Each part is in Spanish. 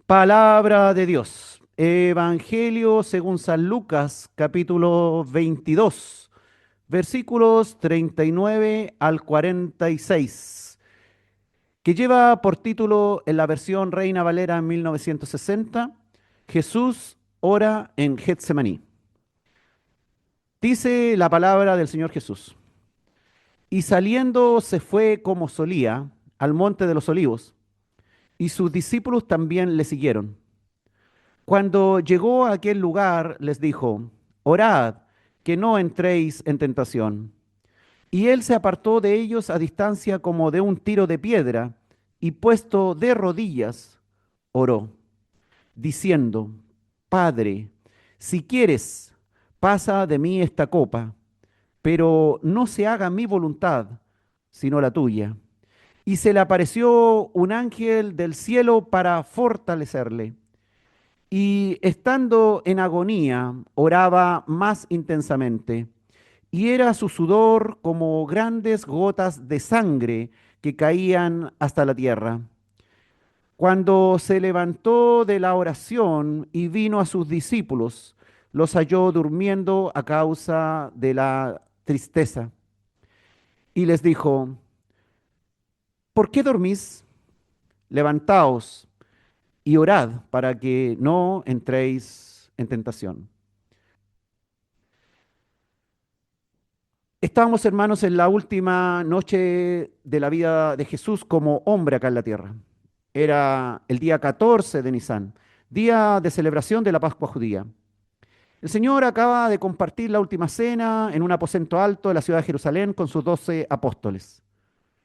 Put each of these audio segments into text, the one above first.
Palabra de Dios. Evangelio según San Lucas, capítulo 22, versículos 39 al 46, que lleva por título en la versión Reina Valera 1960, Jesús ora en Getsemaní. Dice la palabra del Señor Jesús. Y saliendo se fue como solía al monte de los olivos, y sus discípulos también le siguieron. Cuando llegó a aquel lugar, les dijo, orad, que no entréis en tentación. Y él se apartó de ellos a distancia como de un tiro de piedra, y puesto de rodillas, oró, diciendo, Padre, si quieres, pasa de mí esta copa, pero no se haga mi voluntad, sino la tuya. Y se le apareció un ángel del cielo para fortalecerle. Y estando en agonía, oraba más intensamente, y era su sudor como grandes gotas de sangre que caían hasta la tierra. Cuando se levantó de la oración y vino a sus discípulos, los halló durmiendo a causa de la tristeza. Y les dijo, ¿por qué dormís? Levantaos y orad para que no entréis en tentación. Estábamos, hermanos, en la última noche de la vida de Jesús como hombre acá en la tierra. Era el día 14 de Nisan, día de celebración de la Pascua judía. El Señor acaba de compartir la última cena en un aposento alto de la ciudad de Jerusalén con sus 12 apóstoles.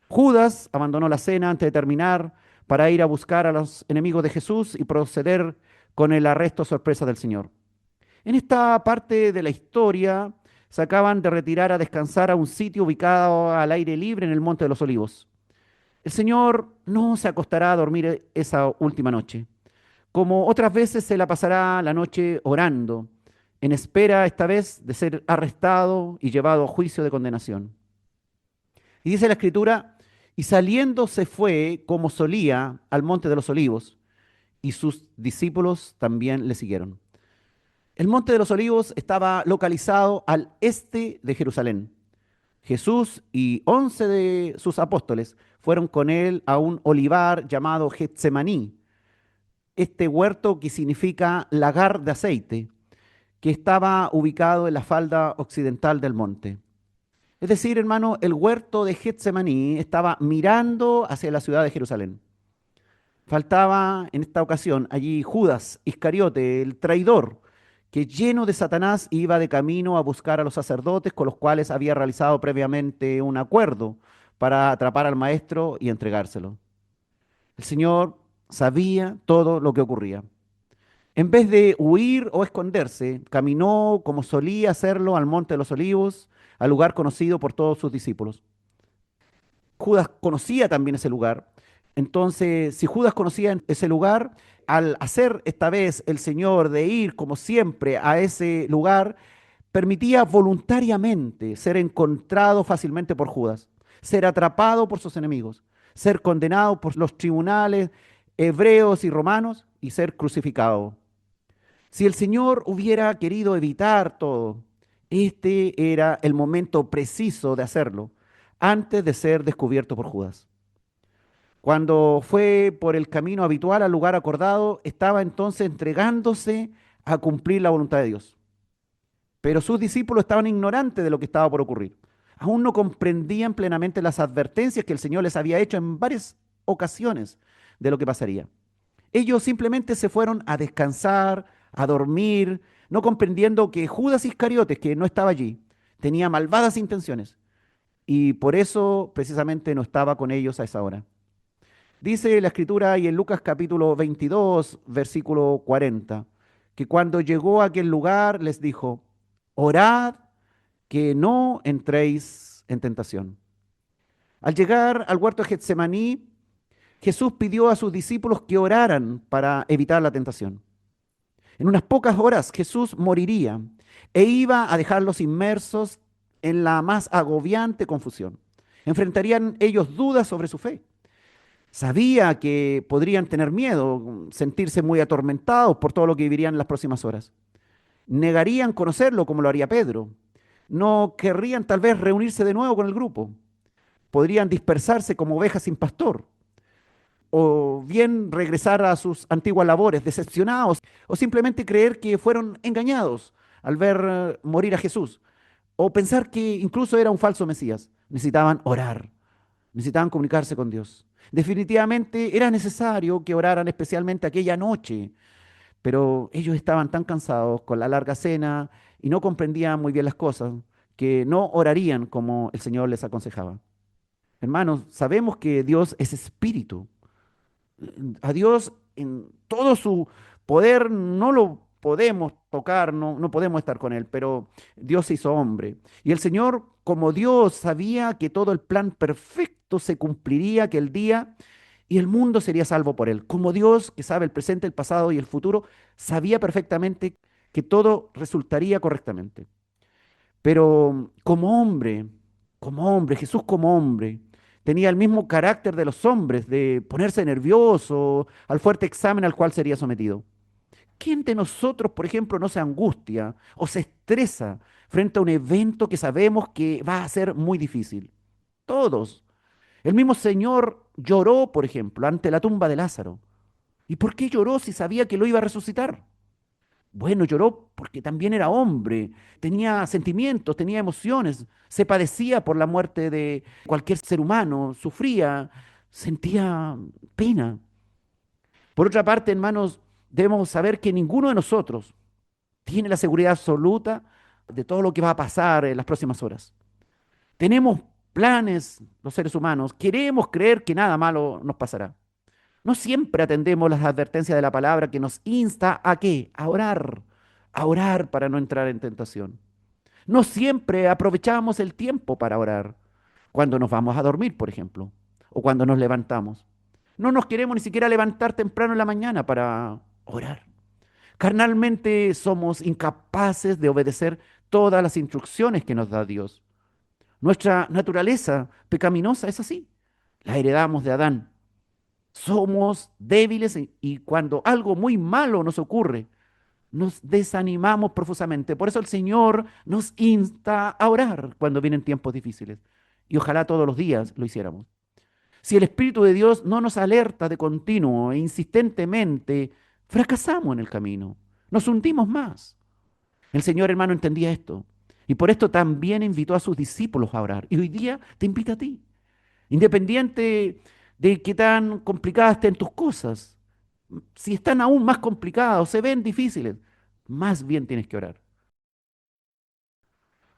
Judas abandonó la cena antes de terminar para ir a buscar a los enemigos de Jesús y proceder con el arresto sorpresa del Señor. En esta parte de la historia se acaban de retirar a descansar a un sitio ubicado al aire libre en el Monte de los Olivos. El Señor no se acostará a dormir esa última noche. Como otras veces se la pasará la noche orando, en espera esta vez de ser arrestado y llevado a juicio de condenación. Y dice la Escritura, y saliendo se fue como solía al Monte de los Olivos, y sus discípulos también le siguieron. El Monte de los Olivos estaba localizado al este de Jerusalén. Jesús y 11 de sus apóstoles fueron con él a un olivar llamado Getsemaní, este huerto que significa lagar de aceite, que estaba ubicado en la falda occidental del monte. Es decir, hermano, el huerto de Getsemaní estaba mirando hacia la ciudad de Jerusalén. Faltaba en esta ocasión allí Judas Iscariote, el traidor, que lleno de Satanás iba de camino a buscar a los sacerdotes con los cuales había realizado previamente un acuerdo para atrapar al maestro y entregárselo. El Señor sabía todo lo que ocurría. En vez de huir o esconderse, caminó como solía hacerlo al Monte de los Olivos, al lugar conocido por todos sus discípulos. Judas conocía también ese lugar. Entonces, si Judas conocía ese lugar, al hacer esta vez el Señor de ir como siempre a ese lugar, permitía voluntariamente ser encontrado fácilmente por Judas, ser atrapado por sus enemigos, ser condenado por los tribunales hebreos y romanos y ser crucificado. Si el Señor hubiera querido evitar todo, este era el momento preciso de hacerlo, antes de ser descubierto por Judas. Cuando fue por el camino habitual al lugar acordado, estaba entonces entregándose a cumplir la voluntad de Dios. Pero sus discípulos estaban ignorantes de lo que estaba por ocurrir. Aún no comprendían plenamente las advertencias que el Señor les había hecho en varias ocasiones de lo que pasaría. Ellos simplemente se fueron a descansar, a dormir, no comprendiendo que Judas Iscariotes, que no estaba allí, tenía malvadas intenciones y por eso precisamente no estaba con ellos a esa hora. Dice la escritura y en Lucas capítulo 22, versículo 40, que cuando llegó a aquel lugar les dijo, orad que no entréis en tentación. Al llegar al huerto de Getsemaní, Jesús pidió a sus discípulos que oraran para evitar la tentación. En unas pocas horas Jesús moriría e iba a dejarlos inmersos en la más agobiante confusión. Enfrentarían ellos dudas sobre su fe. Sabía que podrían tener miedo, sentirse muy atormentados por todo lo que vivirían en las próximas horas. Negarían conocerlo como lo haría Pedro. No querrían tal vez reunirse de nuevo con el grupo. Podrían dispersarse como ovejas sin pastor, o bien regresar a sus antiguas labores, decepcionados, o simplemente creer que fueron engañados al ver morir a Jesús, o pensar que incluso era un falso Mesías. Necesitaban orar, necesitaban comunicarse con Dios. Definitivamente era necesario que oraran especialmente aquella noche, pero ellos estaban tan cansados con la larga cena y no comprendían muy bien las cosas que no orarían como el Señor les aconsejaba. Hermanos, sabemos que Dios es espíritu. A Dios en todo su poder no lo podemos tocar, no podemos estar con Él, pero Dios se hizo hombre. Y el Señor, como Dios, sabía que todo el plan perfecto se cumpliría aquel día y el mundo sería salvo por Él. Como Dios, que sabe el presente, el pasado y el futuro, sabía perfectamente que todo resultaría correctamente. Pero como hombre, Jesús como hombre, tenía el mismo carácter de los hombres, de ponerse nervioso al fuerte examen al cual sería sometido. ¿Quién de nosotros, por ejemplo, no se angustia o se estresa frente a un evento que sabemos que va a ser muy difícil? Todos. El mismo Señor lloró, por ejemplo, ante la tumba de Lázaro. ¿Y por qué lloró si sabía que lo iba a resucitar? Bueno, lloró porque también era hombre, tenía sentimientos, tenía emociones, se padecía por la muerte de cualquier ser humano, sufría, sentía pena. Por otra parte, hermanos, debemos saber que ninguno de nosotros tiene la seguridad absoluta de todo lo que va a pasar en las próximas horas. Tenemos planes, los seres humanos, queremos creer que nada malo nos pasará. No siempre atendemos las advertencias de la palabra que nos insta a qué? A orar para no entrar en tentación. No siempre aprovechamos el tiempo para orar, cuando nos vamos a dormir, por ejemplo, o cuando nos levantamos. No nos queremos ni siquiera levantar temprano en la mañana para orar. Carnalmente somos incapaces de obedecer todas las instrucciones que nos da Dios. Nuestra naturaleza pecaminosa es así. La heredamos de Adán. Somos débiles y cuando algo muy malo nos ocurre, nos desanimamos profusamente. Por eso el Señor nos insta a orar cuando vienen tiempos difíciles. Y ojalá todos los días lo hiciéramos. Si el Espíritu de Dios no nos alerta de continuo e insistentemente, fracasamos en el camino. Nos hundimos más. El Señor, hermano, entendía esto. Y por esto también invitó a sus discípulos a orar. Y hoy día te invita a ti. Independiente de qué tan complicadas estén tus cosas, si están aún más complicadas o se ven difíciles, más bien tienes que orar.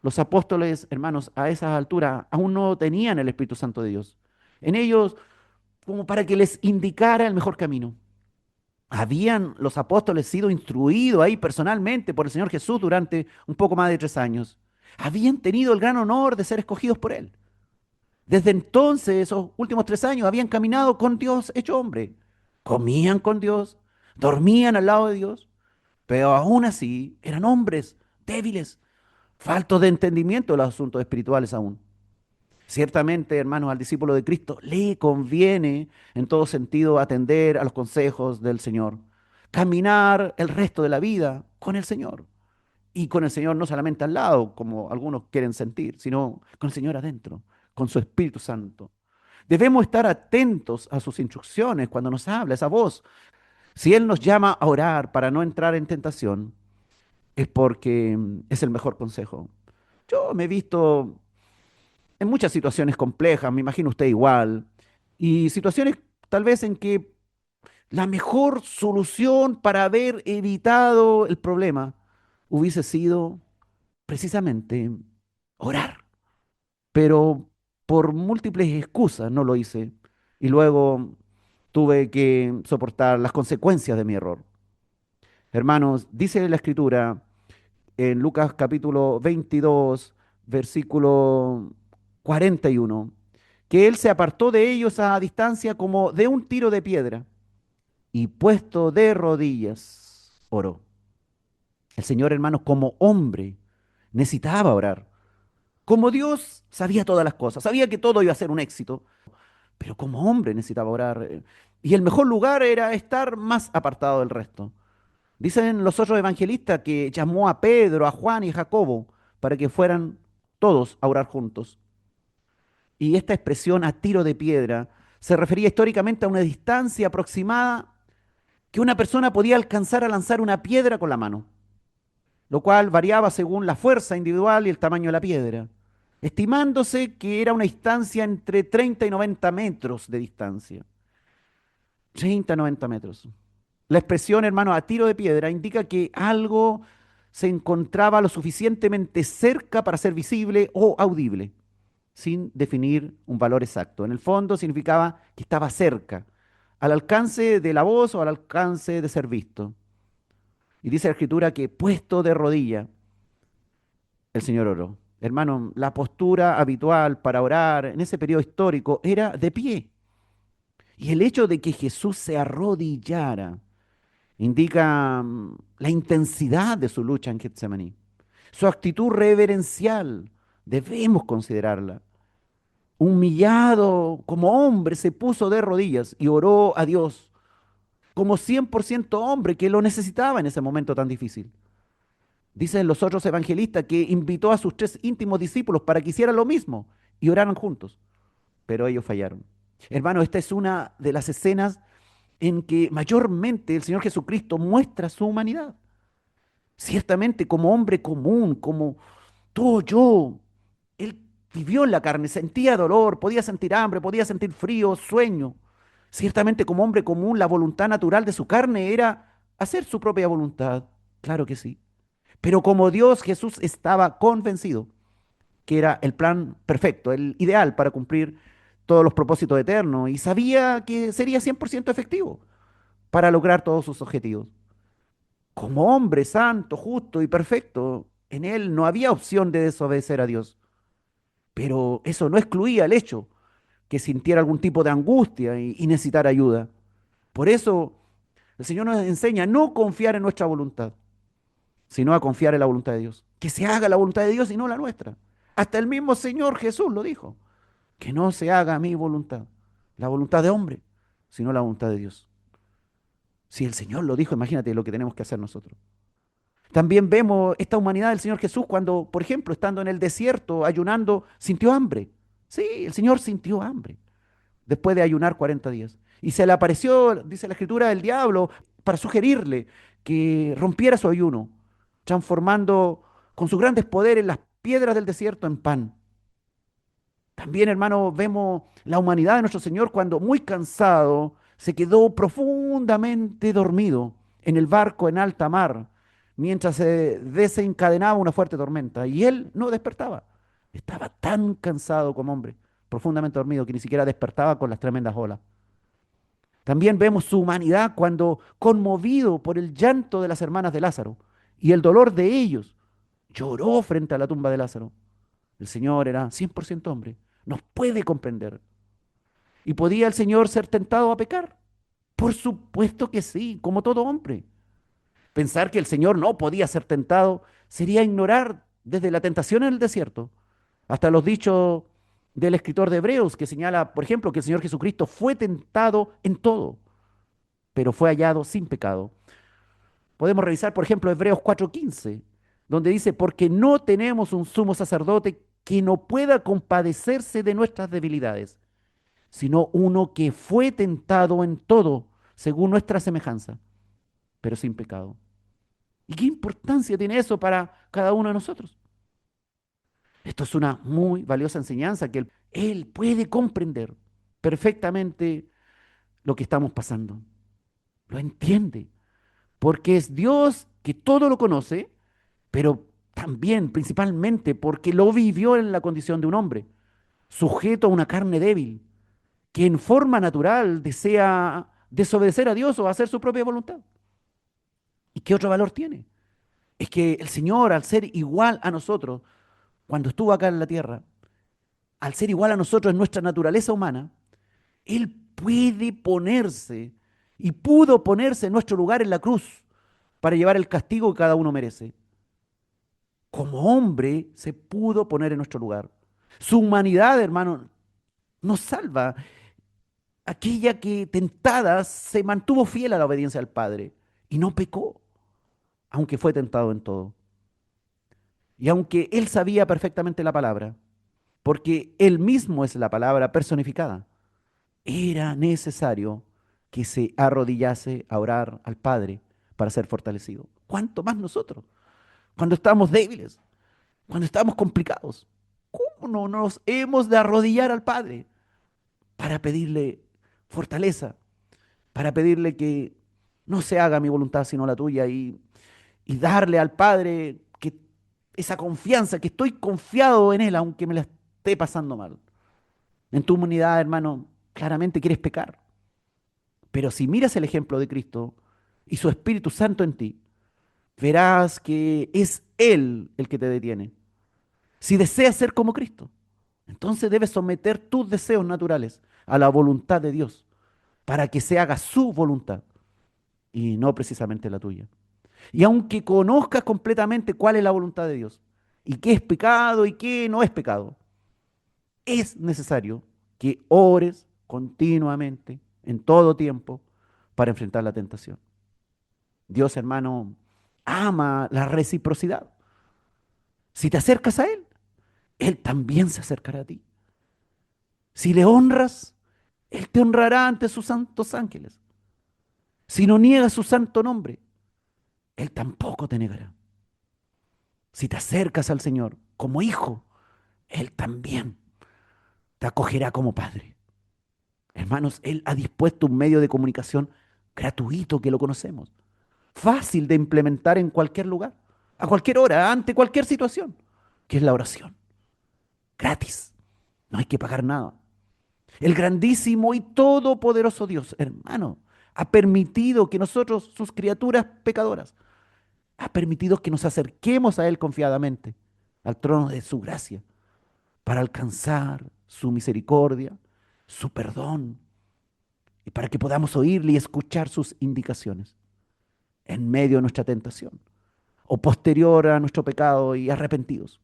Los apóstoles, hermanos, a esas alturas aún no tenían el Espíritu Santo de Dios. En ellos, como para que les indicara el mejor camino. Habían los apóstoles sido instruidos ahí personalmente por el Señor Jesús durante un poco más de 3 años. Habían tenido el gran honor de ser escogidos por Él. Desde entonces, esos últimos 3 años, habían caminado con Dios hecho hombre. Comían con Dios, dormían al lado de Dios, pero aún así eran hombres débiles, faltos de entendimiento de los asuntos espirituales aún. Ciertamente, hermanos, al discípulo de Cristo le conviene en todo sentido atender a los consejos del Señor, caminar el resto de la vida con el Señor. Y con el Señor no solamente al lado, como algunos quieren sentir, sino con el Señor adentro, con su Espíritu Santo. Debemos estar atentos a sus instrucciones cuando nos habla esa voz. Si Él nos llama a orar para no entrar en tentación, es porque es el mejor consejo. Yo me he visto en muchas situaciones complejas, me imagino usted igual, y situaciones tal vez en que la mejor solución para haber evitado el problema hubiese sido precisamente orar. Pero por múltiples excusas no lo hice y luego tuve que soportar las consecuencias de mi error. Hermanos, dice la Escritura en Lucas capítulo 22, versículo 41, que él se apartó de ellos a distancia como de un tiro de piedra y puesto de rodillas, oró. El Señor, hermanos, como hombre, necesitaba orar. Como Dios sabía todas las cosas, sabía que todo iba a ser un éxito, pero como hombre necesitaba orar. Y el mejor lugar era estar más apartado del resto. Dicen los otros evangelistas que llamó a Pedro, a Juan y a Jacobo para que fueran todos a orar juntos. Y esta expresión a tiro de piedra se refería históricamente a una distancia aproximada que una persona podía alcanzar a lanzar una piedra con la mano, lo cual variaba según la fuerza individual y el tamaño de la piedra, estimándose que era una distancia entre 30 y 90 metros de distancia. 30 a 90 metros. La expresión, hermano, a tiro de piedra indica que algo se encontraba lo suficientemente cerca para ser visible o audible, sin definir un valor exacto. En el fondo significaba que estaba cerca, al alcance de la voz o al alcance de ser visto. Y dice la escritura que puesto de rodilla, el Señor oró. Hermano, la postura habitual para orar en ese periodo histórico era de pie. Y el hecho de que Jesús se arrodillara indica la intensidad de su lucha en Getsemaní. Su actitud reverencial, debemos considerarla. Humillado como hombre, se puso de rodillas y oró a Dios como 100% hombre que lo necesitaba en ese momento tan difícil. Dicen los otros evangelistas que invitó a sus tres íntimos discípulos para que hicieran lo mismo y oraran juntos, pero ellos fallaron. Hermano, esta es una de las escenas en que mayormente el Señor Jesucristo muestra su humanidad. Ciertamente como hombre común, como tú o yo, Él vivió en la carne, sentía dolor, podía sentir hambre, podía sentir frío, sueño. Ciertamente como hombre común, la voluntad natural de su carne era hacer su propia voluntad. Claro que sí. Pero como Dios, Jesús estaba convencido que era el plan perfecto, el ideal para cumplir todos los propósitos eternos y sabía que sería 100% efectivo para lograr todos sus objetivos. Como hombre santo, justo y perfecto, en él no había opción de desobedecer a Dios. Pero eso no excluía el hecho que sintiera algún tipo de angustia y necesitara ayuda. Por eso el Señor nos enseña a no confiar en nuestra voluntad, sino a confiar en la voluntad de Dios. Que se haga la voluntad de Dios y no la nuestra. Hasta el mismo Señor Jesús lo dijo. Que no se haga mi voluntad, la voluntad de hombre, sino la voluntad de Dios. Si el Señor lo dijo, imagínate lo que tenemos que hacer nosotros. También vemos esta humanidad del Señor Jesús cuando, por ejemplo, estando en el desierto, ayunando, sintió hambre. Sí, el Señor sintió hambre después de ayunar 40 días. Y se le apareció, dice la Escritura, el diablo para sugerirle que rompiera su ayuno, transformando con sus grandes poderes las piedras del desierto en pan. También, hermano, vemos la humanidad de nuestro Señor cuando muy cansado se quedó profundamente dormido en el barco en alta mar mientras se desencadenaba una fuerte tormenta y él no despertaba. Estaba tan cansado como hombre, profundamente dormido, que ni siquiera despertaba con las tremendas olas. También vemos su humanidad cuando, conmovido por el llanto de las hermanas de Lázaro y el dolor de ellos, lloró frente a la tumba de Lázaro. El Señor era 100% hombre, nos puede comprender. ¿Y podía el Señor ser tentado a pecar? Por supuesto que sí, como todo hombre. Pensar que el Señor no podía ser tentado sería ignorar desde la tentación en el desierto hasta los dichos del escritor de Hebreos que señala, por ejemplo, que el Señor Jesucristo fue tentado en todo, pero fue hallado sin pecado. Podemos revisar, por ejemplo, Hebreos 4:15, donde dice, porque no tenemos un sumo sacerdote que no pueda compadecerse de nuestras debilidades, sino uno que fue tentado en todo, según nuestra semejanza, pero sin pecado. ¿Y qué importancia tiene eso para cada uno de nosotros? Esto es una muy valiosa enseñanza que él puede comprender perfectamente lo que estamos pasando. Lo entiende, porque es Dios que todo lo conoce, pero también, principalmente, porque lo vivió en la condición de un hombre, sujeto a una carne débil, que en forma natural desea desobedecer a Dios o hacer su propia voluntad. ¿Y qué otro valor tiene? Es que el Señor, al ser igual a nosotros, cuando estuvo acá en la tierra, al ser igual a nosotros en nuestra naturaleza humana, Él puede ponerse y pudo ponerse en nuestro lugar en la cruz para llevar el castigo que cada uno merece. Como hombre se pudo poner en nuestro lugar. Su humanidad, hermano, nos salva. aquella que tentada se mantuvo fiel a la obediencia al Padre y no pecó, aunque fue tentado en todo. Y aunque él sabía perfectamente la palabra, porque él mismo es la palabra personificada, era necesario que se arrodillase a orar al Padre para ser fortalecido. ¿Cuánto más nosotros? Cuando estamos débiles, cuando estamos complicados, ¿cómo no nos hemos de arrodillar al Padre para pedirle fortaleza, para pedirle que no se haga mi voluntad sino la tuya y darle al Padre que esa confianza, que estoy confiado en Él aunque me la esté pasando mal? En tu humanidad, hermano, claramente quieres pecar, pero si miras el ejemplo de Cristo y su Espíritu Santo en ti, verás que es Él el que te detiene. Si deseas ser como Cristo, entonces debes someter tus deseos naturales a la voluntad de Dios para que se haga su voluntad y no precisamente la tuya. Y aunque conozcas completamente cuál es la voluntad de Dios y qué es pecado y qué no es pecado, es necesario que ores continuamente, en todo tiempo, para enfrentar la tentación. Dios, hermano, ama la reciprocidad. Si te acercas a Él, Él también se acercará a ti. Si le honras, Él te honrará ante sus santos ángeles. Si no niegas su santo nombre, Él tampoco te negará. Si te acercas al Señor como hijo, Él también te acogerá como padre. Hermanos, Él ha dispuesto un medio de comunicación gratuito que lo conocemos, fácil de implementar en cualquier lugar, a cualquier hora, ante cualquier situación, que es la oración. Gratis, no hay que pagar nada. El grandísimo y todopoderoso Dios, hermano, ha permitido que nosotros, sus criaturas pecadoras, ha permitido que nos acerquemos a Él confiadamente, al trono de su gracia, para alcanzar su misericordia, su perdón, y para que podamos oírle y escuchar sus indicaciones en medio de nuestra tentación o posterior a nuestro pecado y arrepentidos.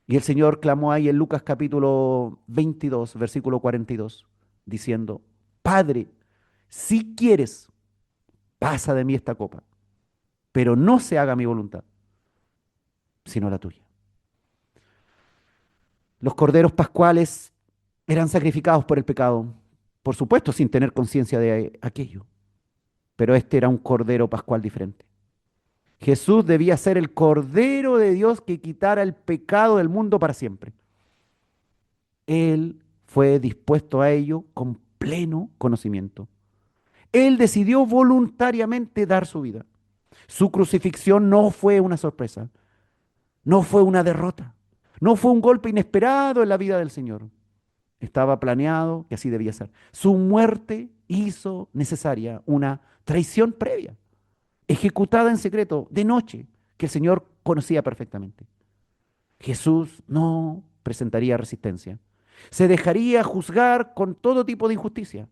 Y el Señor clamó ahí en Lucas capítulo 22, versículo 42, diciendo, Padre, si quieres, pasa de mí esta copa, pero no se haga mi voluntad, sino la tuya. Los corderos pascuales eran sacrificados por el pecado, por supuesto sin tener conciencia de aquello, pero este era un cordero pascual diferente. Jesús debía ser el cordero de Dios que quitara el pecado del mundo para siempre. Él fue dispuesto a ello con pleno conocimiento. Él decidió voluntariamente dar su vida. Su crucifixión no fue una sorpresa, no fue una derrota, no fue un golpe inesperado en la vida del Señor. Estaba planeado que así debía ser. Su muerte hizo necesaria una traición previa, ejecutada en secreto, de noche, que el Señor conocía perfectamente. Jesús no presentaría resistencia. Se dejaría juzgar con todo tipo de injusticia,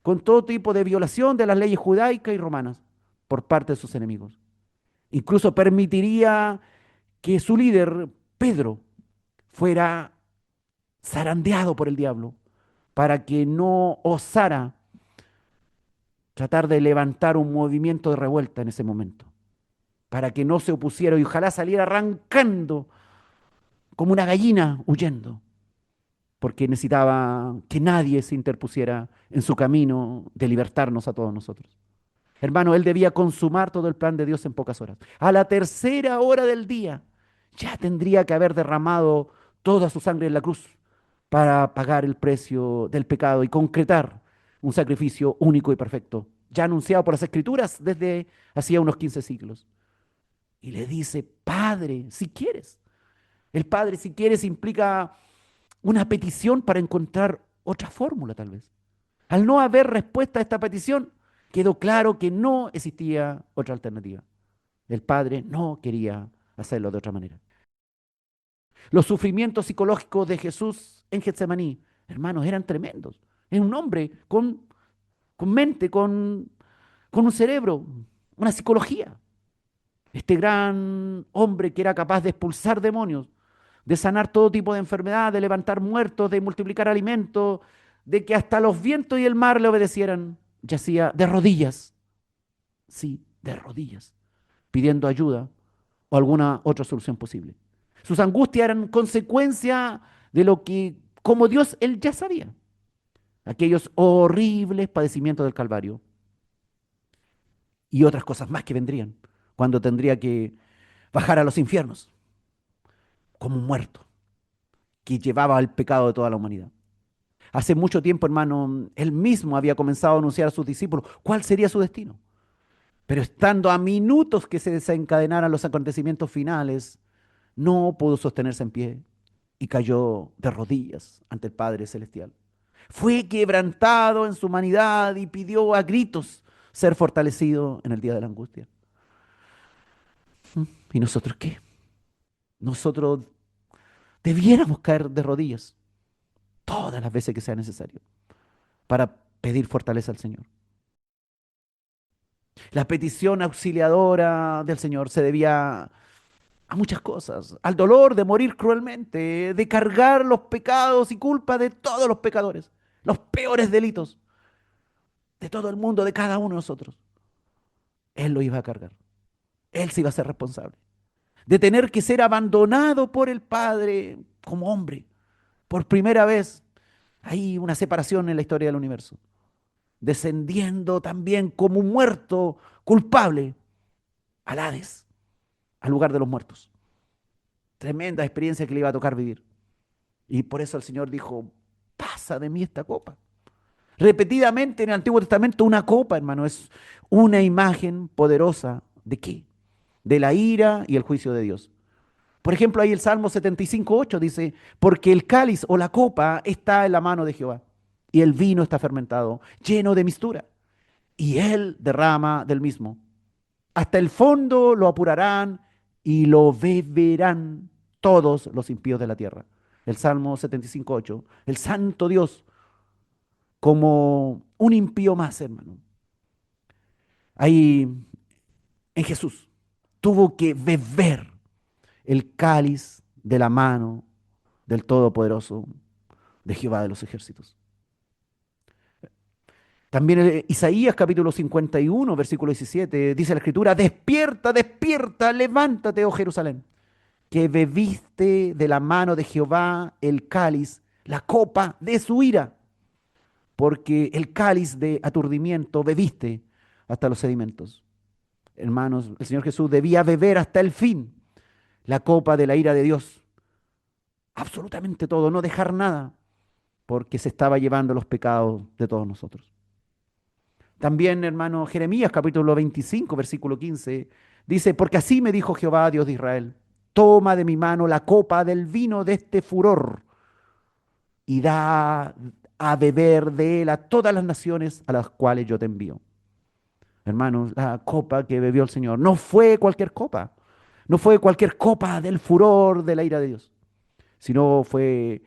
con todo tipo de violación de las leyes judaicas y romanas por parte de sus enemigos. Incluso permitiría que su líder, Pedro, fuera zarandeado por el diablo para que no osara tratar de levantar un movimiento de revuelta en ese momento, para que no se opusiera y ojalá saliera arrancando como una gallina huyendo, porque necesitaba que nadie se interpusiera en su camino de libertarnos a todos nosotros. Hermano, él debía consumar todo el plan de Dios en pocas horas. A la tercera hora del día ya tendría que haber derramado toda su sangre en la cruz para pagar el precio del pecado y concretar un sacrificio único y perfecto, ya anunciado por las Escrituras desde hacía unos 15 siglos. Y le dice, Padre, si quieres. El Padre, si quieres, implica una petición para encontrar otra fórmula, tal vez. Al no haber respuesta a esta petición, quedó claro que no existía otra alternativa. El Padre no quería hacerlo de otra manera. Los sufrimientos psicológicos de Jesús en Getsemaní, hermanos, eran tremendos. Es un hombre con mente, con un cerebro, una psicología. Este gran hombre que era capaz de expulsar demonios, de sanar todo tipo de enfermedad, de levantar muertos, de multiplicar alimentos, de que hasta los vientos y el mar le obedecieran, yacía de rodillas, sí, de rodillas, pidiendo ayuda o alguna otra solución posible. Sus angustias eran consecuencia de lo que, como Dios, él ya sabía. Aquellos horribles padecimientos del Calvario y otras cosas más que vendrían cuando tendría que bajar a los infiernos como un muerto que llevaba el pecado de toda la humanidad. Hace mucho tiempo, hermano, él mismo había comenzado a anunciar a sus discípulos cuál sería su destino. Pero estando a minutos que se desencadenaran los acontecimientos finales, no pudo sostenerse en pie y cayó de rodillas ante el Padre Celestial. Fue quebrantado en su humanidad y pidió a gritos ser fortalecido en el día de la angustia. ¿Y nosotros qué? Nosotros debiéramos caer de rodillas todas las veces que sea necesario para pedir fortaleza al Señor. La petición auxiliadora del Señor se debía a muchas cosas, al dolor de morir cruelmente, de cargar los pecados y culpas de todos los pecadores, los peores delitos de todo el mundo, de cada uno de nosotros. Él lo iba a cargar, él se iba a ser responsable, de tener que ser abandonado por el Padre como hombre. Por primera vez hay una separación en la historia del universo, descendiendo también como un muerto culpable al Hades, al lugar de los muertos. Tremenda experiencia que le iba a tocar vivir. Y por eso el Señor dijo, pasa de mí esta copa. Repetidamente en el Antiguo Testamento una copa, hermano, es una imagen poderosa ¿de qué? De la ira y el juicio de Dios. Por ejemplo, ahí el Salmo 75:8 dice, porque el cáliz o la copa está en la mano de Jehová y el vino está fermentado, lleno de mistura, y él derrama del mismo. Hasta el fondo lo apurarán y lo beberán todos los impíos de la tierra. El Salmo 75:8. El santo Dios como un impío más, hermano. Ahí en Jesús tuvo que beber el cáliz de la mano del Todopoderoso, de Jehová de los ejércitos. También Isaías capítulo 51, versículo 17, dice la escritura, despierta, despierta, levántate, oh Jerusalén, que bebiste de la mano de Jehová el cáliz, la copa de su ira, porque el cáliz de aturdimiento bebiste hasta los sedimentos. Hermanos, el Señor Jesús debía beber hasta el fin la copa de la ira de Dios. Absolutamente todo, no dejar nada, porque se estaba llevando los pecados de todos nosotros. También, hermano, Jeremías capítulo 25, versículo 15, dice, porque así me dijo Jehová, Dios de Israel, toma de mi mano la copa del vino de este furor y da a beber de él a todas las naciones a las cuales yo te envío. Hermanos, la copa que bebió el Señor no fue cualquier copa, no fue cualquier copa del furor de la ira de Dios, sino fue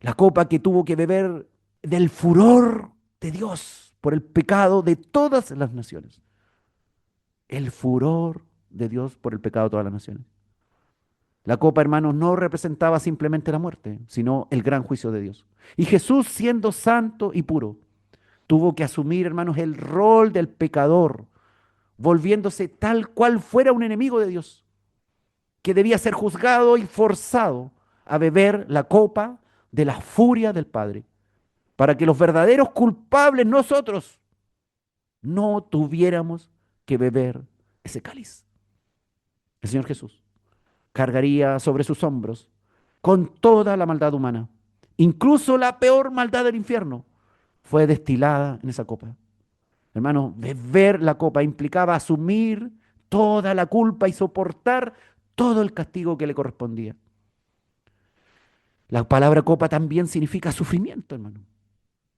la copa que tuvo que beber del furor de Dios por el pecado de todas las naciones. El furor de Dios por el pecado de todas las naciones. La copa, hermanos, no representaba simplemente la muerte, sino el gran juicio de Dios. Y Jesús, siendo santo y puro, tuvo que asumir, hermanos, el rol del pecador, volviéndose tal cual fuera un enemigo de Dios, que debía ser juzgado y forzado a beber la copa de la furia del Padre, para que los verdaderos culpables, nosotros, no tuviéramos que beber ese cáliz. El Señor Jesús cargaría sobre sus hombros con toda la maldad humana, incluso la peor maldad del infierno, fue destilada en esa copa. Hermano, beber la copa implicaba asumir toda la culpa y soportar todo el castigo que le correspondía. La palabra copa también significa sufrimiento, hermano.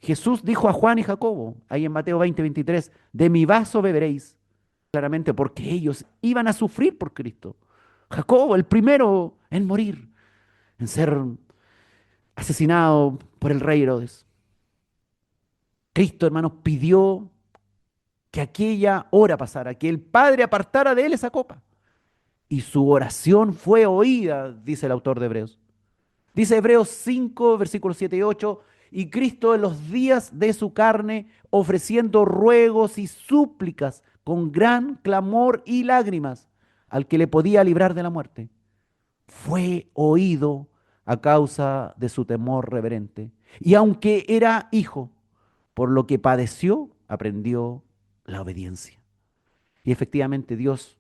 Jesús dijo a Juan y Jacobo, ahí en Mateo 20:23, de mi vaso beberéis, claramente porque ellos iban a sufrir por Cristo. Jacobo, el primero en morir, en ser asesinado por el rey Herodes. Cristo, hermanos, pidió que aquella hora pasara, que el Padre apartara de él esa copa. Y su oración fue oída, dice el autor de Hebreos. Dice Hebreos 5, versículos 7 y 8, y Cristo en los días de su carne, ofreciendo ruegos y súplicas con gran clamor y lágrimas al que le podía librar de la muerte, fue oído a causa de su temor reverente. Y aunque era hijo, por lo que padeció, aprendió la obediencia. Y efectivamente Dios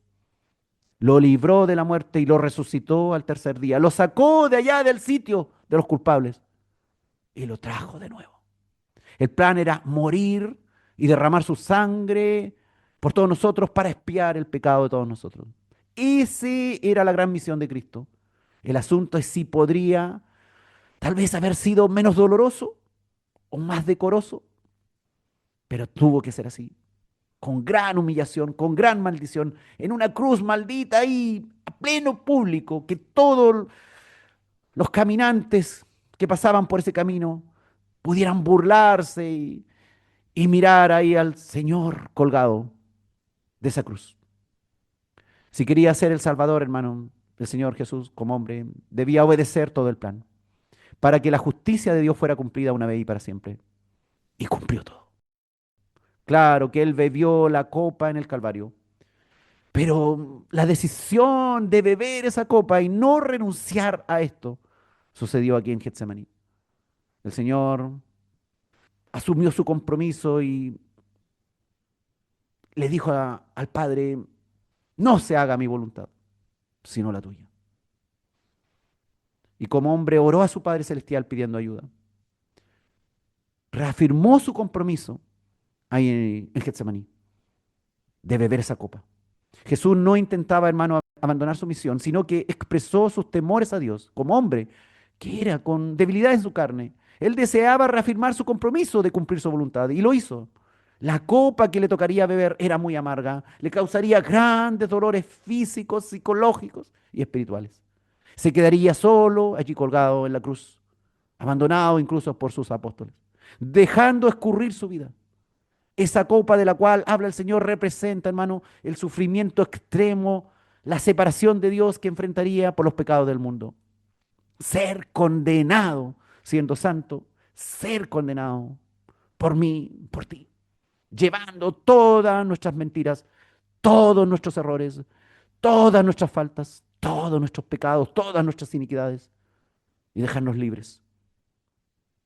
lo libró de la muerte y lo resucitó al tercer día. Lo sacó de allá del sitio de los culpables y lo trajo de nuevo. El plan era morir y derramar su sangre por todos nosotros para expiar el pecado de todos nosotros. Esa era la gran misión de Cristo. El asunto es si podría tal vez haber sido menos doloroso o más decoroso, pero tuvo que ser así, con gran humillación, con gran maldición, en una cruz maldita ahí, a pleno público, que todos los caminantes que pasaban por ese camino pudieran burlarse y mirar ahí al Señor colgado de esa cruz. Si quería ser el Salvador, hermano, el Señor Jesús como hombre, debía obedecer todo el plan para que la justicia de Dios fuera cumplida una vez y para siempre. Y cumplió todo. Claro que Él bebió la copa en el Calvario, pero la decisión de beber esa copa y no renunciar a esto sucedió aquí en Getsemaní. El Señor asumió su compromiso y le dijo al Padre, no se haga mi voluntad, sino la tuya. Y como hombre oró a su Padre Celestial pidiendo ayuda. Reafirmó su compromiso ahí en Getsemaní de beber esa copa. Jesús no intentaba, hermano, abandonar su misión, sino que expresó sus temores a Dios como hombre, que era con debilidad en su carne. Él deseaba reafirmar su compromiso de cumplir su voluntad y lo hizo. La copa que le tocaría beber era muy amarga, le causaría grandes dolores físicos, psicológicos y espirituales. Se quedaría solo allí colgado en la cruz, abandonado incluso por sus apóstoles, dejando escurrir su vida. Esa copa de la cual habla el Señor representa, hermano, el sufrimiento extremo, la separación de Dios que enfrentaría por los pecados del mundo. Ser condenado siendo santo, ser condenado por mí, por ti, llevando todas nuestras mentiras, todos nuestros errores, todas nuestras faltas, todos nuestros pecados, todas nuestras iniquidades y dejarnos libres,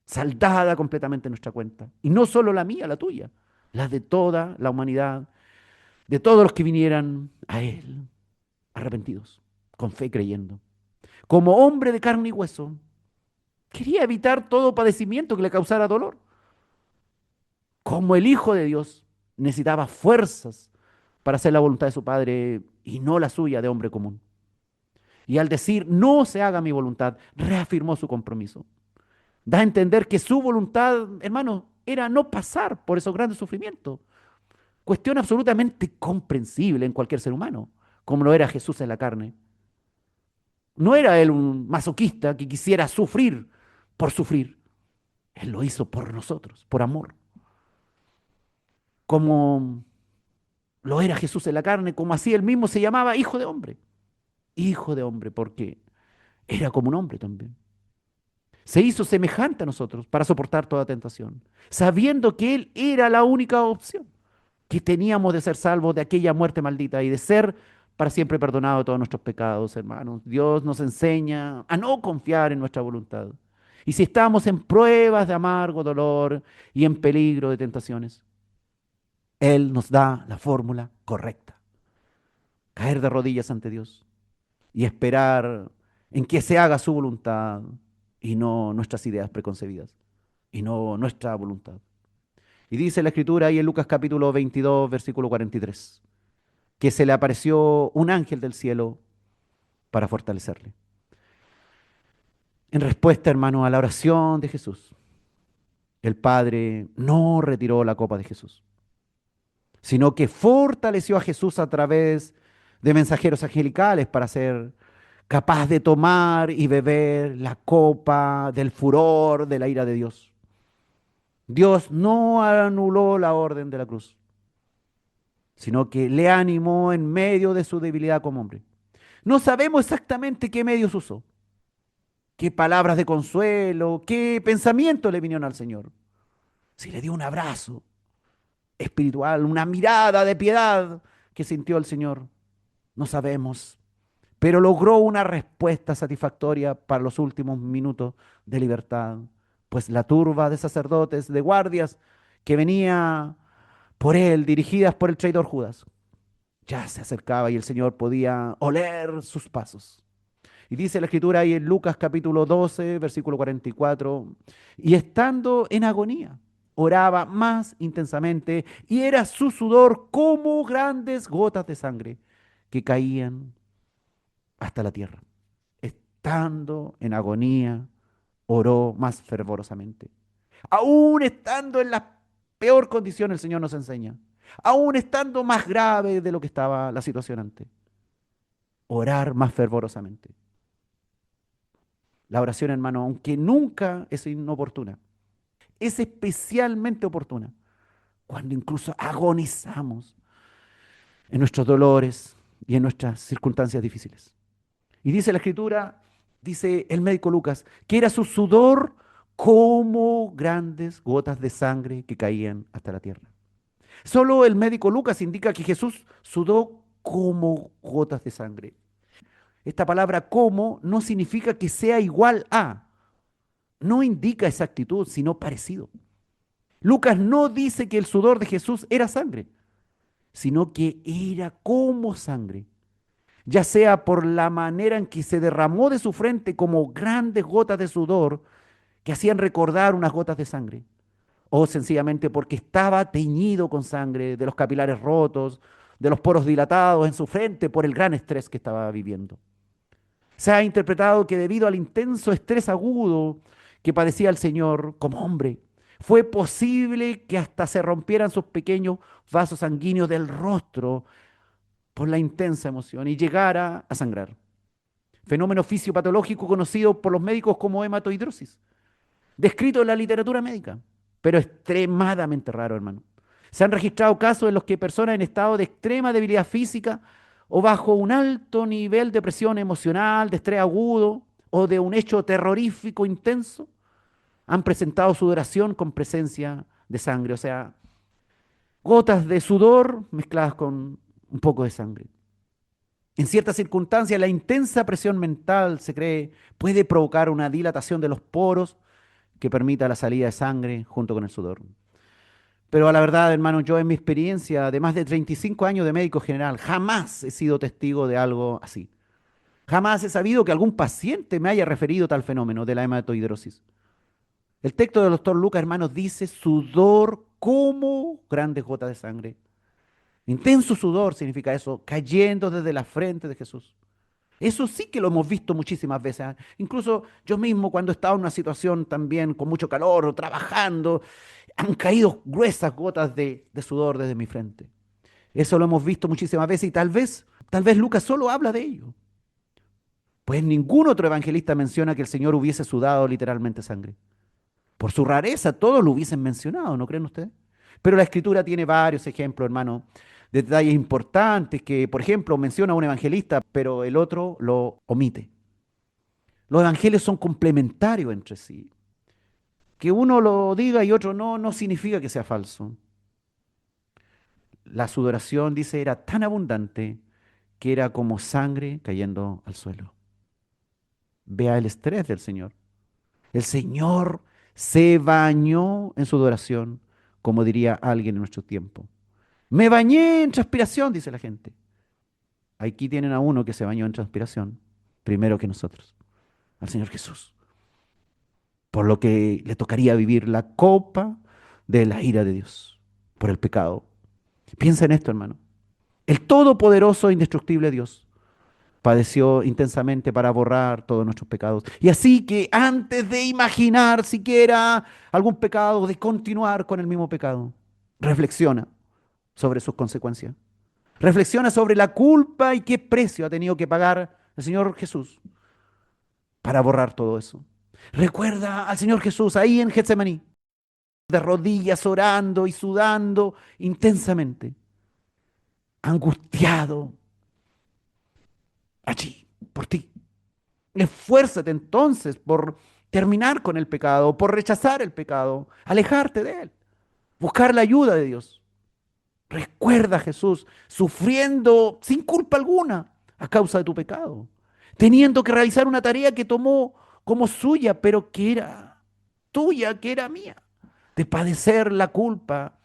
saldada completamente nuestra cuenta. Y no solo la mía, la tuya, la de toda la humanidad, de todos los que vinieran a Él, arrepentidos, con fe creyendo. Como hombre de carne y hueso, quería evitar todo padecimiento que le causara dolor. Como el Hijo de Dios, necesitaba fuerzas para hacer la voluntad de su Padre y no la suya de hombre común. Y al decir, no se haga mi voluntad, reafirmó su compromiso. Da a entender que su voluntad, hermano, era no pasar por esos grandes sufrimientos. Cuestión absolutamente comprensible en cualquier ser humano, como lo era Jesús en la carne. No era él un masoquista que quisiera sufrir por sufrir. Él lo hizo por nosotros, por amor. Como lo era Jesús en la carne, como así él mismo se llamaba hijo de hombre. Hijo de hombre, porque era como un hombre también. Se hizo semejante a nosotros para soportar toda tentación, sabiendo que Él era la única opción que teníamos de ser salvos de aquella muerte maldita y de ser para siempre perdonados de todos nuestros pecados, hermanos. Dios nos enseña a no confiar en nuestra voluntad. Y si estamos en pruebas de amargo dolor y en peligro de tentaciones, Él nos da la fórmula correcta. Caer de rodillas ante Dios y esperar en que se haga su voluntad y no nuestras ideas preconcebidas y no nuestra voluntad. Y dice la escritura ahí en Lucas capítulo 22, versículo 43, que se le apareció un ángel del cielo para fortalecerle. En respuesta, hermano, a la oración de Jesús, el Padre no retiró la copa de Jesús, sino que fortaleció a Jesús a través de mensajeros angelicales para ser capaz de tomar y beber la copa del furor de la ira de Dios. Dios no anuló la orden de la cruz, sino que le animó en medio de su debilidad como hombre. No sabemos exactamente qué medios usó, qué palabras de consuelo, qué pensamientos le vinieron al Señor. Si le dio un abrazo espiritual, una mirada de piedad que sintió el Señor, no sabemos, pero logró una respuesta satisfactoria para los últimos minutos de libertad, pues la turba de sacerdotes, de guardias que venía por él, dirigidas por el traidor Judas, ya se acercaba y el Señor podía oler sus pasos. Y dice la escritura ahí en Lucas capítulo 12, versículo 44, y estando en agonía, oraba más intensamente y era su sudor como grandes gotas de sangre que caían hasta la tierra. Estando en agonía, oró más fervorosamente. Aún estando en la peor condición, el Señor nos enseña. Aún estando más grave de lo que estaba la situación antes. Orar más fervorosamente. La oración, hermano, aunque nunca es inoportuna, es especialmente oportuna cuando incluso agonizamos en nuestros dolores y en nuestras circunstancias difíciles. Y dice la escritura, dice el médico Lucas, que era su sudor como grandes gotas de sangre que caían hasta la tierra. Solo el médico Lucas indica que Jesús sudó como gotas de sangre. Esta palabra como no significa que sea igual a, no indica exactitud, sino parecido. Lucas no dice que el sudor de Jesús era sangre, sino que era como sangre, ya sea por la manera en que se derramó de su frente como grandes gotas de sudor que hacían recordar unas gotas de sangre, o sencillamente porque estaba teñido con sangre de los capilares rotos, de los poros dilatados en su frente por el gran estrés que estaba viviendo. Se ha interpretado que debido al intenso estrés agudo que padecía el Señor como hombre, fue posible que hasta se rompieran sus pequeños vasos sanguíneos del rostro por la intensa emoción y llegara a sangrar. Fenómeno fisiopatológico conocido por los médicos como hematohidrosis, descrito en la literatura médica, pero extremadamente raro, hermano. Se han registrado casos en los que personas en estado de extrema debilidad física o bajo un alto nivel de presión emocional, de estrés agudo o de un hecho terrorífico intenso, han presentado sudoración con presencia de sangre, o sea, gotas de sudor mezcladas con un poco de sangre. En ciertas circunstancias, la intensa presión mental, se cree, puede provocar una dilatación de los poros que permita la salida de sangre junto con el sudor. Pero a la verdad, hermano, yo en mi experiencia de más de 35 años de médico general, jamás he sido testigo de algo así. Jamás he sabido que algún paciente me haya referido tal fenómeno de la hematohidrosis. El texto del doctor Lucas, hermanos, dice sudor como grandes gotas de sangre. Intenso sudor significa eso, cayendo desde la frente de Jesús. Eso sí que lo hemos visto muchísimas veces. ¿Ah? Incluso yo mismo cuando he estado en una situación también con mucho calor o trabajando, han caído gruesas gotas de sudor desde mi frente. Eso lo hemos visto muchísimas veces y tal vez Lucas solo habla de ello. Pues ningún otro evangelista menciona que el Señor hubiese sudado literalmente sangre. Por su rareza, todos lo hubiesen mencionado, ¿no creen ustedes? Pero la escritura tiene varios ejemplos, hermano, de detalles importantes que, por ejemplo, menciona un evangelista, pero el otro lo omite. Los evangelios son complementarios entre sí. Que uno lo diga y otro no, no significa que sea falso. La sudoración, dice, era tan abundante que era como sangre cayendo al suelo. Vea el estrés del Señor. El Señor se bañó en sudoración, como diría alguien en nuestro tiempo. Me bañé en transpiración, dice la gente. Aquí tienen a uno que se bañó en transpiración, primero que nosotros, al Señor Jesús. Por lo que le tocaría vivir la copa de la ira de Dios por el pecado. Piensa en esto, hermano. El todopoderoso e indestructible Dios padeció intensamente para borrar todos nuestros pecados. Y así que antes de imaginar siquiera algún pecado, de continuar con el mismo pecado, reflexiona sobre sus consecuencias. Reflexiona sobre la culpa y qué precio ha tenido que pagar el Señor Jesús para borrar todo eso. Recuerda al Señor Jesús ahí en Getsemaní, de rodillas orando y sudando intensamente, angustiado allí por ti. Esfuérzate entonces por terminar con el pecado, por rechazar el pecado, alejarte de él, buscar la ayuda de Dios. Recuerda a Jesús sufriendo sin culpa alguna a causa de tu pecado, teniendo que realizar una tarea que tomó como suya, pero que era tuya, que era mía, de padecer la culpa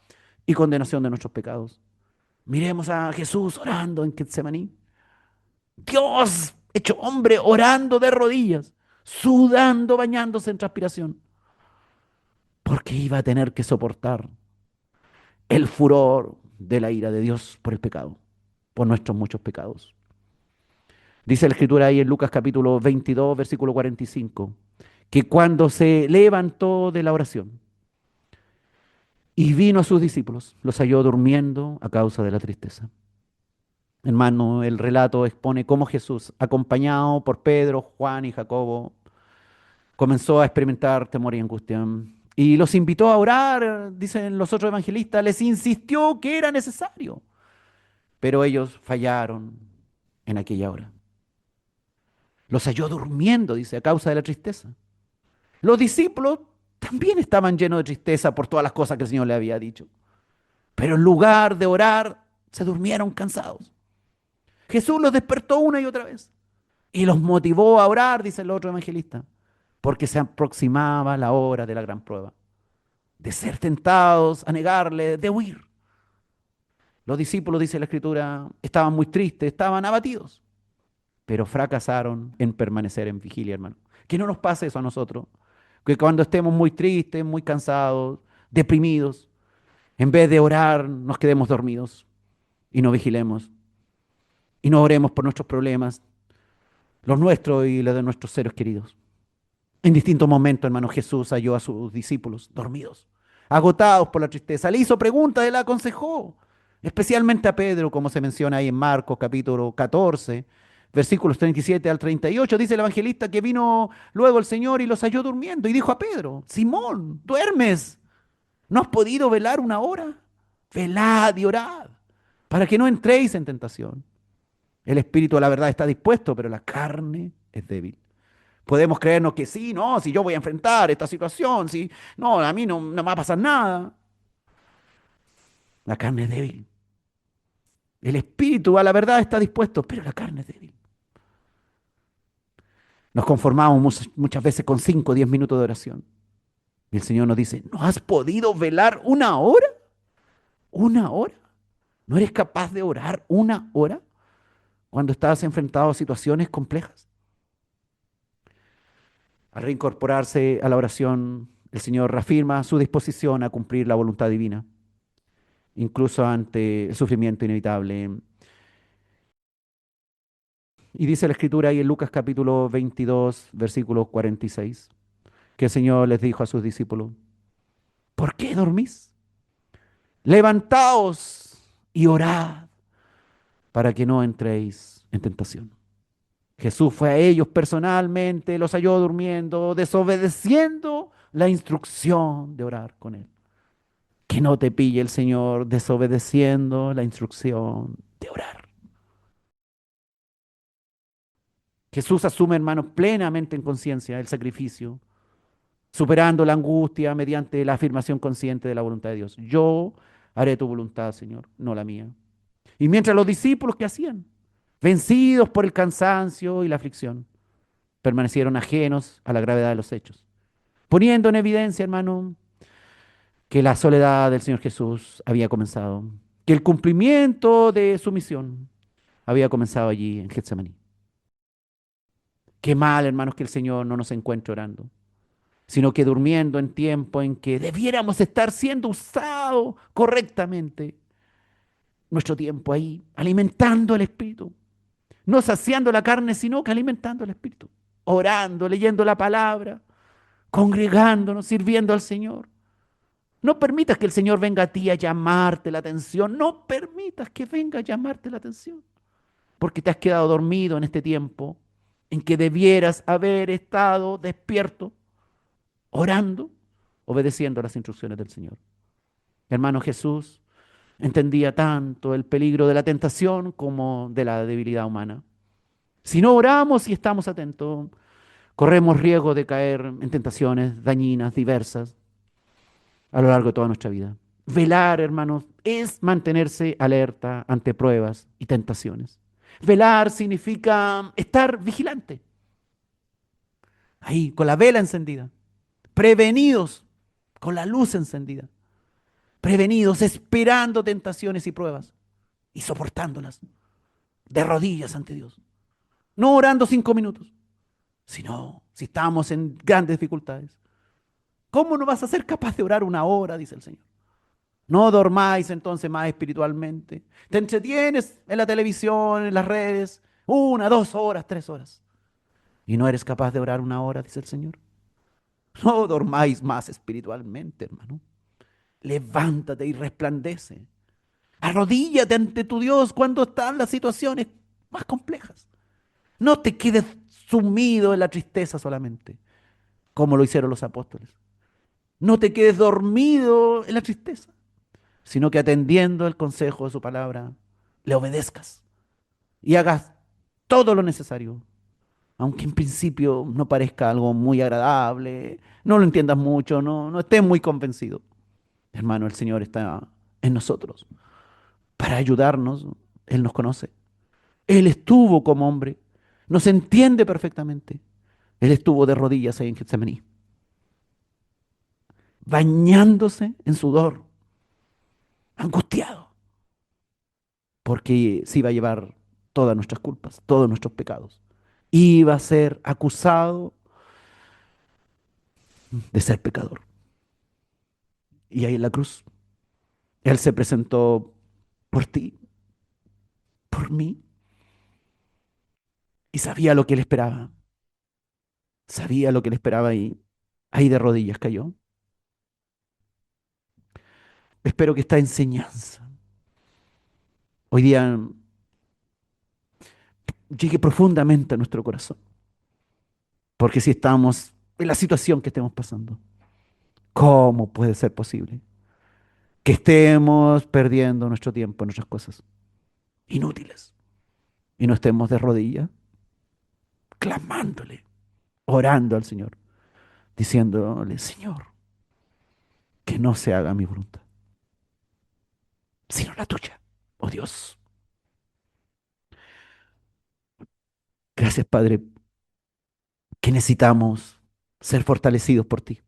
y condenación de nuestros pecados. Miremos a Jesús orando en Getsemaní. Dios hecho hombre orando de rodillas, sudando, bañándose en transpiración, porque iba a tener que soportar el furor de la ira de Dios por el pecado, por nuestros muchos pecados. Dice la escritura ahí en Lucas capítulo 22, versículo 45, que cuando se levantó de la oración y vino a sus discípulos, los halló durmiendo a causa de la tristeza. Hermano, el relato expone cómo Jesús, acompañado por Pedro, Juan y Jacobo, comenzó a experimentar temor y angustia. Y los invitó a orar, dicen los otros evangelistas, les insistió que era necesario, pero ellos fallaron en aquella hora. Los halló durmiendo, dice, a causa de la tristeza. Los discípulos también estaban llenos de tristeza por todas las cosas que el Señor le había dicho, pero en lugar de orar, se durmieron cansados. Jesús los despertó una y otra vez y los motivó a orar, dice el otro evangelista, porque se aproximaba la hora de la gran prueba, de ser tentados, a negarle, de huir. Los discípulos, dice la Escritura, estaban muy tristes, estaban abatidos, pero fracasaron en permanecer en vigilia, hermano. Que no nos pase eso a nosotros, que cuando estemos muy tristes, muy cansados, deprimidos, en vez de orar, nos quedemos dormidos y no vigilemos y no oremos por nuestros problemas, los nuestros y los de nuestros seres queridos. En distintos momentos, hermano, Jesús halló a sus discípulos dormidos, agotados por la tristeza. Le hizo preguntas, él aconsejó, especialmente a Pedro, como se menciona ahí en Marcos capítulo 14, versículos 37 al 38. Dice el evangelista que vino luego el Señor y los halló durmiendo y dijo a Pedro, Simón, ¿duermes? ¿No has podido velar una hora? Velad y orad, para que no entréis en tentación. El espíritu a la verdad está dispuesto, pero la carne es débil. Podemos creernos que sí, no, si yo voy a enfrentar esta situación, si no, a mí no me va a pasar nada. La carne es débil. El espíritu a la verdad está dispuesto, pero la carne es débil. Nos conformamos muchas veces con 5 o 10 minutos de oración. Y el Señor nos dice, ¿no has podido velar una hora? ¿Una hora? ¿No eres capaz de orar una hora cuando estás enfrentado a situaciones complejas? Al reincorporarse a la oración, el Señor reafirma su disposición a cumplir la voluntad divina, incluso ante el sufrimiento inevitable. Y dice la escritura ahí en Lucas capítulo 22, versículo 46, que el Señor les dijo a sus discípulos, ¿por qué dormís? Levantaos y orad para que no entréis en tentación. Jesús fue a ellos personalmente, los halló durmiendo, desobedeciendo la instrucción de orar con él. Que no te pille el Señor desobedeciendo la instrucción de orar. Jesús asume, hermanos, plenamente en conciencia el sacrificio, superando la angustia mediante la afirmación consciente de la voluntad de Dios. Yo haré tu voluntad, Señor, no la mía. Y mientras los discípulos, ¿qué hacían? Vencidos por el cansancio y la aflicción, permanecieron ajenos a la gravedad de los hechos, poniendo en evidencia, hermano, que la soledad del Señor Jesús había comenzado, que el cumplimiento de su misión había comenzado allí en Getsemaní. Qué mal, hermanos, que el Señor no nos encuentre orando, sino que durmiendo en tiempo en que debiéramos estar siendo usados correctamente nuestro tiempo ahí, alimentando el Espíritu, no saciando la carne, sino que alimentando el Espíritu, orando, leyendo la palabra, congregándonos, sirviendo al Señor. No permitas que el Señor venga a ti a llamarte la atención, no permitas que venga a llamarte la atención, porque te has quedado dormido en este tiempo en que debieras haber estado despierto, orando, obedeciendo las instrucciones del Señor. Hermano, Jesús entendía tanto el peligro de la tentación como de la debilidad humana. Si no oramos y estamos atentos, corremos riesgo de caer en tentaciones dañinas, diversas, a lo largo de toda nuestra vida. Velar, hermanos, es mantenerse alerta ante pruebas y tentaciones. Velar significa estar vigilante, ahí, con la vela encendida, prevenidos, con la luz encendida, prevenidos, esperando tentaciones y pruebas y soportándolas de rodillas ante Dios. No orando 5 minutos, sino si estamos en grandes dificultades. ¿Cómo no vas a ser capaz de orar una hora? Dice el Señor. No dormáis entonces más espiritualmente. Te entretienes en la televisión, en las redes, 1, 2 horas, 3 horas. Y no eres capaz de orar una hora, dice el Señor. No dormáis más espiritualmente, hermano. Levántate y resplandece. Arrodíllate ante tu Dios cuando están las situaciones más complejas. No te quedes sumido en la tristeza solamente, como lo hicieron los apóstoles. No te quedes dormido en la tristeza, sino que atendiendo el consejo de su palabra, le obedezcas y hagas todo lo necesario, aunque en principio no parezca algo muy agradable, no lo entiendas mucho, no estés muy convencido. Hermano, el Señor está en nosotros para ayudarnos. Él nos conoce. Él estuvo como hombre, nos entiende perfectamente. Él estuvo de rodillas ahí en Getsemaní, bañándose en sudor, angustiado, porque se iba a llevar todas nuestras culpas, todos nuestros pecados. Iba a ser acusado de ser pecador. Y ahí en la cruz, Él se presentó por ti, por mí, y sabía lo que Él esperaba. Sabía lo que Él esperaba y ahí de rodillas cayó. Espero que esta enseñanza hoy día llegue profundamente a nuestro corazón. Porque si estamos en la situación que estemos pasando, ¿cómo puede ser posible que estemos perdiendo nuestro tiempo en nuestras cosas inútiles y no estemos de rodillas, clamándole, orando al Señor, diciéndole, Señor, que no se haga mi voluntad, sino la tuya? Oh Dios, gracias Padre, que necesitamos ser fortalecidos por ti.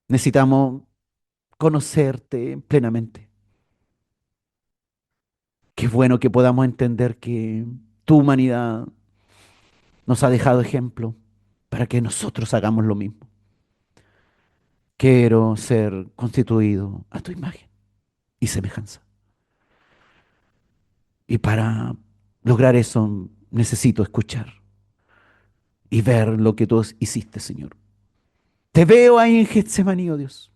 Necesitamos conocerte plenamente. Qué bueno que podamos entender que tu humanidad nos ha dejado ejemplo para que nosotros hagamos lo mismo. Quiero ser constituido a tu imagen y semejanza. Y para lograr eso necesito escuchar y ver lo que tú hiciste, Señor. Te veo ahí en Getsemaní, oh Dios,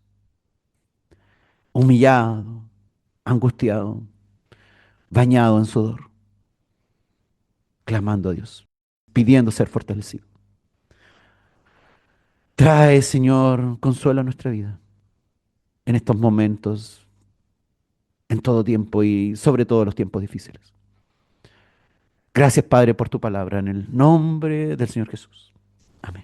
humillado, angustiado, bañado en sudor, clamando a Dios, pidiendo ser fortalecido. Trae, Señor, consuelo a nuestra vida en estos momentos, en todo tiempo y sobre todo en los tiempos difíciles. Gracias, Padre, por tu palabra, en el nombre del Señor Jesús. Amén.